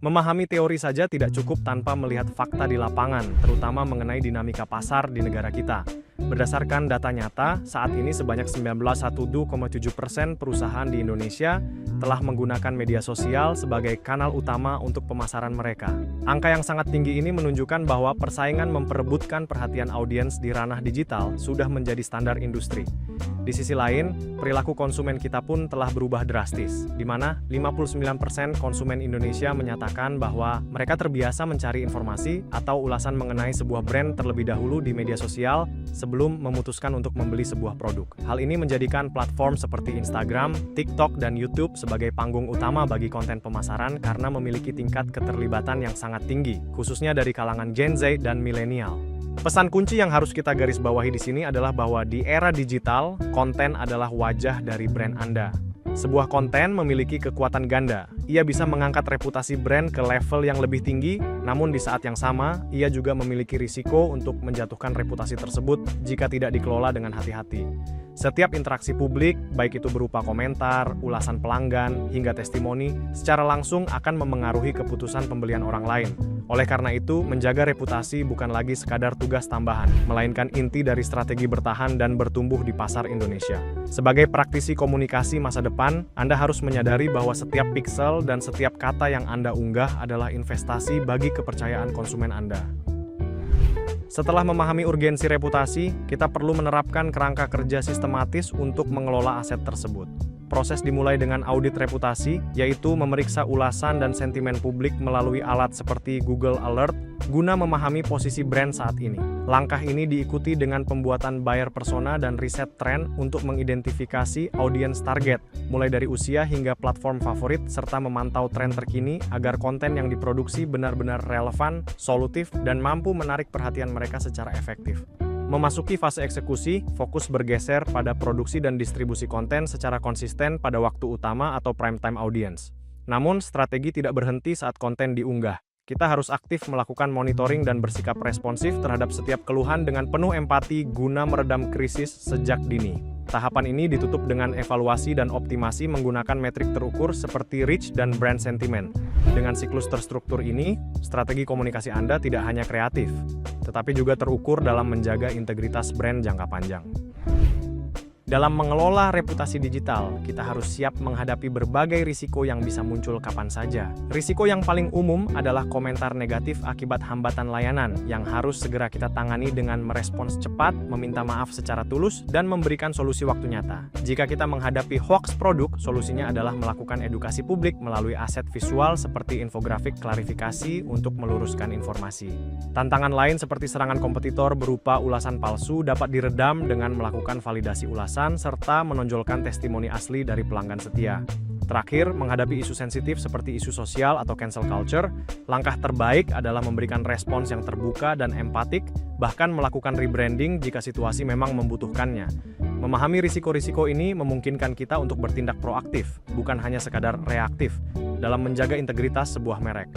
Memahami teori saja tidak cukup tanpa melihat fakta di lapangan, terutama mengenai dinamika pasar di negara kita. Berdasarkan data nyata, saat ini sebanyak 19,7% perusahaan di Indonesia telah menggunakan media sosial sebagai kanal utama untuk pemasaran mereka. Angka yang sangat tinggi ini menunjukkan bahwa persaingan memperebutkan perhatian audiens di ranah digital sudah menjadi standar industri. Di sisi lain, perilaku konsumen kita pun telah berubah drastis, di mana 59% konsumen Indonesia menyatakan bahwa mereka terbiasa mencari informasi atau ulasan mengenai sebuah brand terlebih dahulu di media sosial sebelum memutuskan untuk membeli sebuah produk. Hal ini menjadikan platform seperti Instagram, TikTok, dan YouTube sebagai panggung utama bagi konten pemasaran karena memiliki tingkat keterlibatan yang sangat tinggi, khususnya dari kalangan Gen Z dan milenial. Pesan kunci yang harus kita garis bawahi di sini adalah bahwa di era digital, konten adalah wajah dari brand Anda. Sebuah konten memiliki kekuatan ganda. Ia bisa mengangkat reputasi brand ke level yang lebih tinggi, namun di saat yang sama, ia juga memiliki risiko untuk menjatuhkan reputasi tersebut jika tidak dikelola dengan hati-hati. Setiap interaksi publik, baik itu berupa komentar, ulasan pelanggan, hingga testimoni, secara langsung akan memengaruhi keputusan pembelian orang lain. Oleh karena itu, menjaga reputasi bukan lagi sekadar tugas tambahan, melainkan inti dari strategi bertahan dan bertumbuh di pasar Indonesia. Sebagai praktisi komunikasi masa depan, Anda harus menyadari bahwa setiap piksel dan setiap kata yang Anda unggah adalah investasi bagi kepercayaan konsumen Anda. Setelah memahami urgensi reputasi, kita perlu menerapkan kerangka kerja sistematis untuk mengelola aset tersebut. Proses dimulai dengan audit reputasi, yaitu memeriksa ulasan dan sentimen publik melalui alat seperti Google Alert, guna memahami posisi brand saat ini. Langkah ini diikuti dengan pembuatan buyer persona dan riset tren untuk mengidentifikasi audiens target, mulai dari usia hingga platform favorit, serta memantau tren terkini agar konten yang diproduksi benar-benar relevan, solutif, dan mampu menarik perhatian mereka secara efektif. Memasuki fase eksekusi, fokus bergeser pada produksi dan distribusi konten secara konsisten pada waktu utama atau prime time audience. Namun, strategi tidak berhenti saat konten diunggah. Kita harus aktif melakukan monitoring dan bersikap responsif terhadap setiap keluhan dengan penuh empati guna meredam krisis sejak dini. Tahapan ini ditutup dengan evaluasi dan optimasi menggunakan metrik terukur seperti reach dan brand sentiment. Dengan siklus terstruktur ini, strategi komunikasi Anda tidak hanya kreatif, tetapi juga terukur dalam menjaga integritas brand jangka panjang. Dalam mengelola reputasi digital, kita harus siap menghadapi berbagai risiko yang bisa muncul kapan saja. Risiko yang paling umum adalah komentar negatif akibat hambatan layanan, yang harus segera kita tangani dengan merespons cepat, meminta maaf secara tulus, dan memberikan solusi waktu nyata. Jika kita menghadapi hoax produk, solusinya adalah melakukan edukasi publik melalui aset visual seperti infografik klarifikasi untuk meluruskan informasi. Tantangan lain seperti serangan kompetitor berupa ulasan palsu dapat diredam dengan melakukan validasi ulasan serta menonjolkan testimoni asli dari pelanggan setia. Terakhir, menghadapi isu sensitif seperti isu sosial atau cancel culture, langkah terbaik adalah memberikan respons yang terbuka dan empatik, bahkan melakukan rebranding jika situasi memang membutuhkannya. Memahami risiko-risiko ini memungkinkan kita untuk bertindak proaktif, bukan hanya sekadar reaktif, dalam menjaga integritas sebuah merek.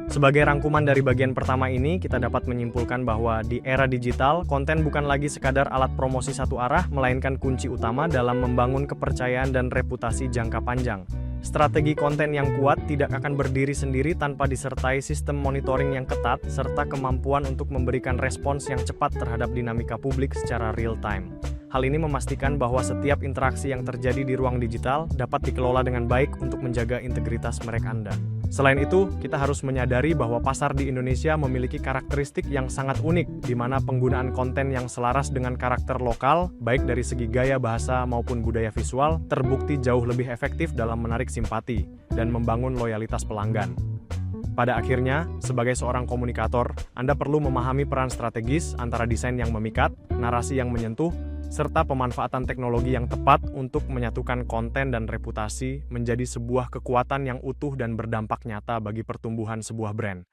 Sebagai rangkuman dari bagian pertama ini, kita dapat menyimpulkan bahwa di era digital, konten bukan lagi sekadar alat promosi satu arah, melainkan kunci utama dalam membangun kepercayaan dan reputasi jangka panjang. Strategi konten yang kuat tidak akan berdiri sendiri tanpa disertai sistem monitoring yang ketat, serta kemampuan untuk memberikan respons yang cepat terhadap dinamika publik secara real-time. Hal ini memastikan bahwa setiap interaksi yang terjadi di ruang digital dapat dikelola dengan baik untuk menjaga integritas merek Anda. Selain itu, kita harus menyadari bahwa pasar di Indonesia memiliki karakteristik yang sangat unik, di mana penggunaan konten yang selaras dengan karakter lokal, baik dari segi gaya bahasa maupun budaya visual, terbukti jauh lebih efektif dalam menarik simpati dan membangun loyalitas pelanggan. Pada akhirnya, sebagai seorang komunikator, Anda perlu memahami peran strategis antara desain yang memikat, narasi yang menyentuh, serta pemanfaatan teknologi yang tepat untuk menyatukan konten dan reputasi menjadi sebuah kekuatan yang utuh dan berdampak nyata bagi pertumbuhan sebuah brand.